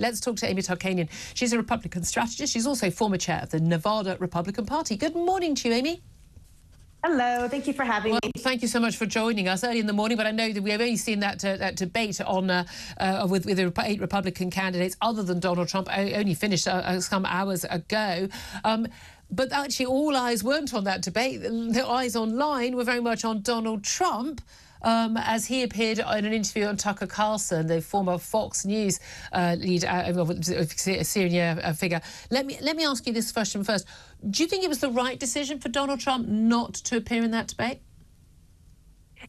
Let's talk to Amy Tarkanian. She's a Republican strategist. She's also former chair of the Nevada Republican Party. Good morning to you, Amy. Hello, thank you for having me. Thank you so much for joining us early in the morning, but I know that we have only seen that debate on with the 8 Republican candidates other than Donald Trump. Only finished some hours ago. But actually all eyes weren't on that debate. The eyes online were very much on Donald Trump. As he appeared in an interview on Tucker Carlson, the former Fox News lead, senior figure. Let me ask you this question first. Do you think it was the right decision for Donald Trump not to appear in that debate?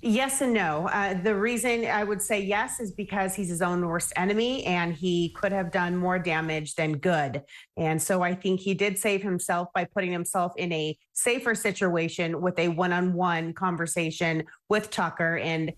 Yes and no. The reason I would say yes is because he's his own worst enemy and he could have done more damage than good. And so I think he did save himself by putting himself in a safer situation with a one-on-one conversation with Tucker. And,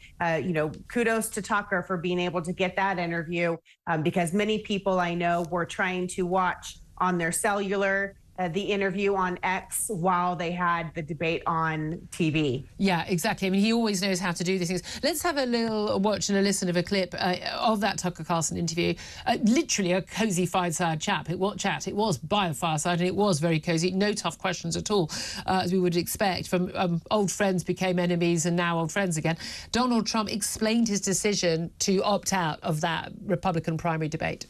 kudos to Tucker for being able to get that interview because many people I know were trying to watch on their cellular the interview on X while they had the debate on TV. Yeah, exactly. I mean, he always knows how to do these things. Let's have a little watch and a listen of a clip of that Tucker Carlson interview. Literally a cosy fireside chat. It was by a fireside and it was very cosy. No tough questions at all, as we would expect. From old friends became enemies and now old friends again. Donald Trump explained his decision to opt out of that Republican primary debate.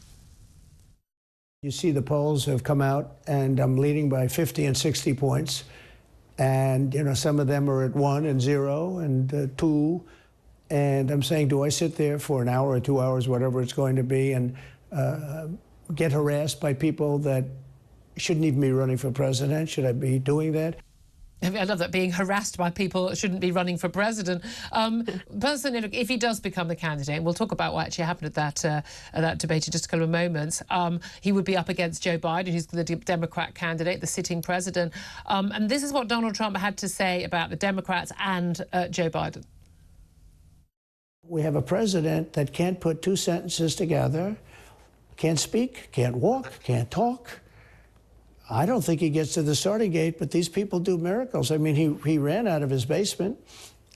You see the polls have come out, and I'm leading by 50 and 60 points. And, some of them are at 1 and 0 and 2. And I'm saying, do I sit there for an hour or 2 hours, whatever it's going to be, and get harassed by people that shouldn't even be running for president? Should I be doing that? I love that, being harassed by people that shouldn't be running for president. Personally, if he does become the candidate, and we'll talk about what actually happened at that debate in just a couple of moments, he would be up against Joe Biden, who's the Democrat candidate, the sitting president. And this is what Donald Trump had to say about the Democrats and Joe Biden. We have a president that can't put 2 sentences together, can't speak, can't walk, can't talk. I don't think he gets to the starting gate, but these people do miracles. I mean, he ran out of his basement,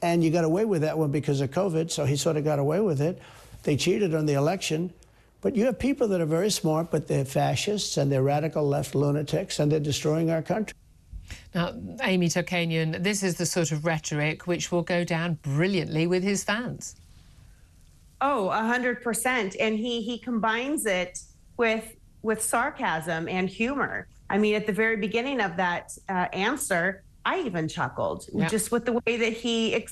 and you got away with that one because of COVID, so he sort of got away with it. They cheated on the election. But you have people that are very smart, but they're fascists, and they're radical left lunatics, and they're destroying our country. Now, Amy Tarkanian, this is the sort of rhetoric which will go down brilliantly with his fans. Oh, 100%. And he combines it with sarcasm and humor. I mean, at the very beginning of that answer, I even chuckled just with the way that he,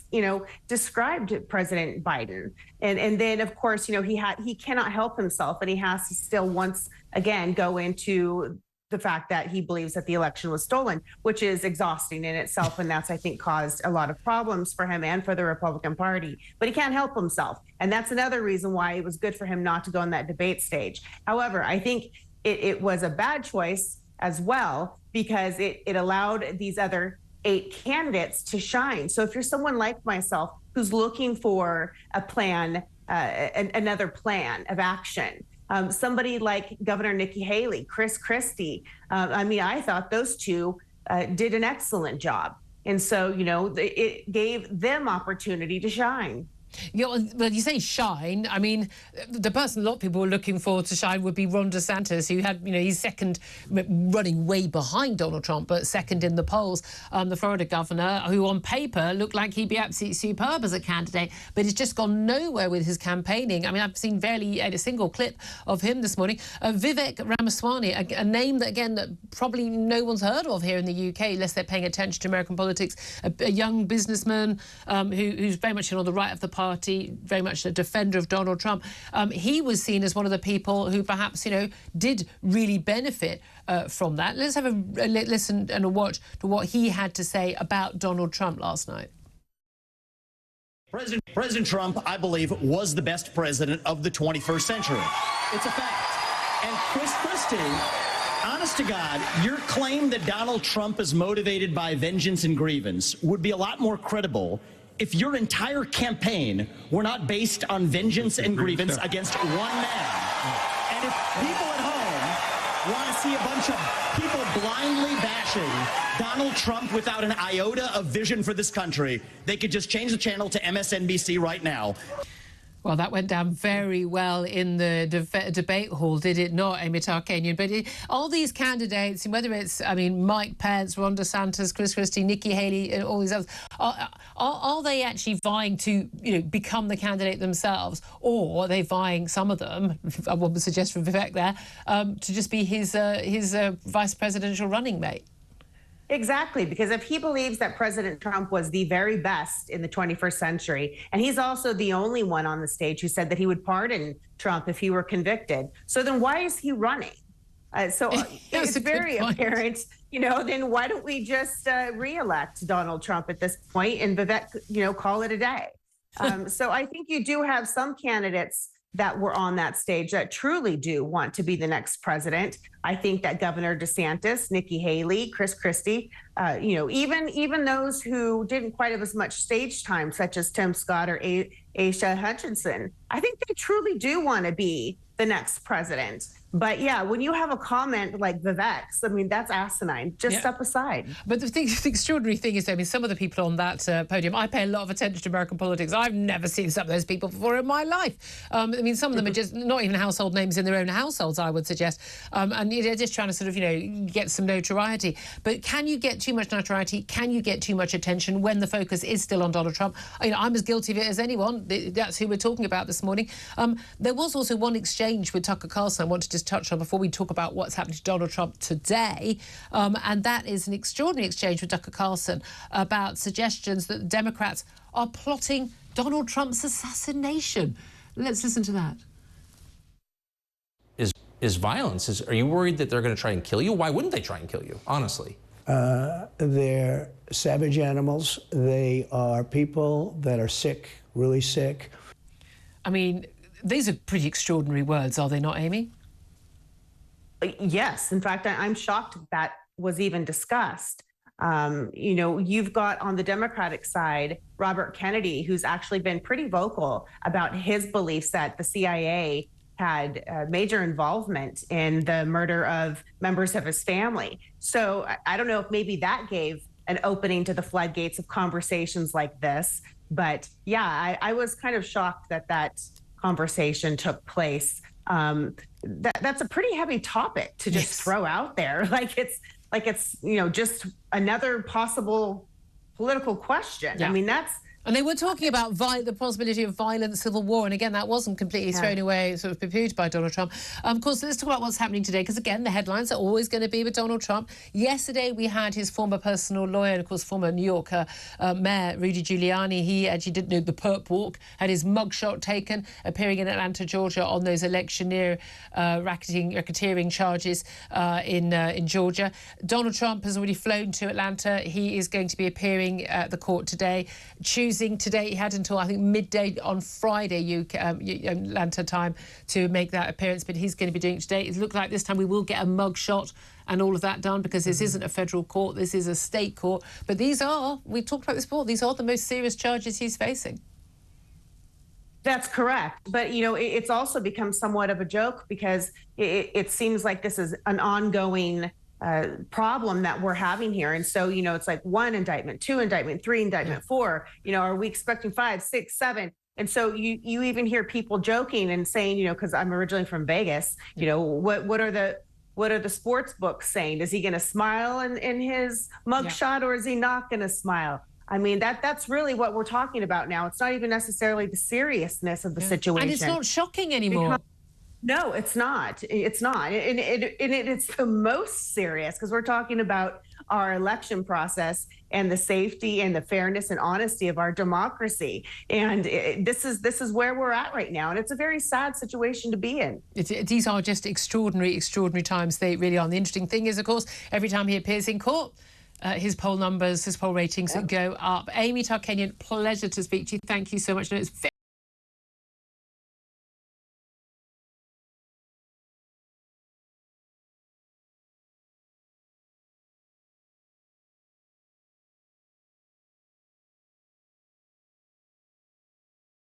described President Biden. And then, of course, he cannot help himself, and he has to still once again go into the fact that he believes that the election was stolen, which is exhausting in itself. And that's, I think, caused a lot of problems for him and for the Republican Party. But he can't help himself. And that's another reason why it was good for him not to go on that debate stage. However, I think it was a bad choice as well, because it allowed these other 8 candidates to shine. So if you're someone like myself who's looking for a plan, another plan of action, somebody like Governor Nikki Haley, Chris Christie, I thought those 2 did an excellent job. And so, it gave them opportunity to shine. Well, you say shine. I mean, the person a lot of people were looking for to shine would be Ron DeSantis, who had, he's second, running way behind Donald Trump, but second in the polls. The Florida governor, who on paper looked like he'd be absolutely superb as a candidate, but he's just gone nowhere with his campaigning. I mean, I've seen barely a single clip of him this morning. Vivek Ramaswamy, a name that, again, that probably no one's heard of here in the UK, unless they're paying attention to American politics. A young businessman who's very much on the right of the party, very much a defender of Donald Trump. He was seen as one of the people who perhaps, did really benefit from that. Let's have a listen and a watch to what he had to say about Donald Trump last night. President Trump, I believe, was the best president of the 21st century. It's a fact. And Chris Christie, honest to God, your claim that Donald Trump is motivated by vengeance and grievance would be a lot more credible if your entire campaign were not based on vengeance and grievance against one man. And if people at home want to see a bunch of people blindly bashing Donald Trump without an iota of vision for this country, they could just change the channel to MSNBC right now. Well, that went down very well in the debate hall, did it not, Amy Tarkanian? But all these candidates, whether it's, I mean, Mike Pence, Ron DeSantis, Chris Christie, Nikki Haley, and all these others, are they actually vying to, become the candidate themselves, or are they vying, some of them, I would suggest from Vivek there, to just be his vice presidential running mate? Exactly, because if he believes that President Trump was the very best in the 21st century, and he's also the only one on the stage who said that he would pardon Trump if he were convicted, so then why is he running? It's very apparent, then why don't we just re-elect Donald Trump at this point and Vivek, call it a day? So I think you do have some candidates that were on that stage that truly do want to be the next president. I think that Governor DeSantis, Nikki Haley, Chris Christie, even those who didn't quite have as much stage time, such as Tim Scott or Asa Hutchinson, I think they truly do want to be the next president. But yeah, when you have a comment like Vivek's, I mean, that's asinine. Just step aside. But the extraordinary thing is, I mean, some of the people on that podium, I pay a lot of attention to American politics. I've never seen some of those people before in my life. I mean, some of them are just not even household names in their own households, I would suggest. And they're just trying to sort of, get some notoriety. But can you get too much notoriety? Can you get too much attention when the focus is still on Donald Trump? I'm as guilty of it as anyone. That's who we're talking about this morning. There was also one exchange with Tucker Carlson I wanted to touch on before we talk about what's happening to Donald Trump today, and that is an extraordinary exchange with Tucker Carlson about suggestions that the Democrats are plotting Donald Trump's assassination. Let's listen to that. Is violence. Are you worried that they're going to try and kill you? Why wouldn't they try and kill you, honestly? They're savage animals. They are people that are sick, really sick. I mean, these are pretty extraordinary words, are they not, Amy? Yes. In fact, I'm shocked that was even discussed. You've got on the Democratic side, Robert Kennedy, who's actually been pretty vocal about his beliefs that the CIA had major involvement in the murder of members of his family. So I don't know if maybe that gave an opening to the floodgates of conversations like this. But yeah, I was kind of shocked that conversation took place. That's a pretty heavy topic to just throw out there. Like it's just another possible political question. Yeah. I mean, and they were talking about the possibility of violent civil war. And again, that wasn't completely thrown away, sort of poo-pooed by Donald Trump. Of course, let's talk about what's happening today, because again, the headlines are always going to be with Donald Trump. Yesterday, we had his former personal lawyer and, of course, former New York Mayor Rudy Giuliani. He actually did the perp walk, had his mugshot taken, appearing in Atlanta, Georgia, on those electioneer racketeering charges in Georgia. Donald Trump has already flown to Atlanta. He is going to be appearing at the court today. Today, he had until, I think, midday on Friday, Atlanta time, to make that appearance, but he's going to be doing it today. It looks like this time we will get a mug shot and all of that done, because this isn't a federal court, this is a state court. But these are, we've talked about this before, these are the most serious charges he's facing. That's correct. But, it's also become somewhat of a joke, because it seems like this is an ongoing problem that we're having here. And so, it's like 1 indictment, 2 indictment, 3 indictment, 4, are we expecting 5, 6, 7? And so you even hear people joking and saying, because I'm originally from Vegas, what are the sports books saying? Is he going to smile in his mugshot, or is he not going to smile? I mean, that's really what we're talking about now. It's not even necessarily the seriousness of the situation. And it's not shocking anymore. No, it's not. It's not. And it's the most serious, because we're talking about our election process and the safety and the fairness and honesty of our democracy. And this is where we're at right now. And it's a very sad situation to be in. These are just extraordinary times. They really are. And the interesting thing is, of course, every time he appears in court, his poll numbers, his poll ratings go up. Amy Tarkanian, pleasure to speak to you. Thank you so much.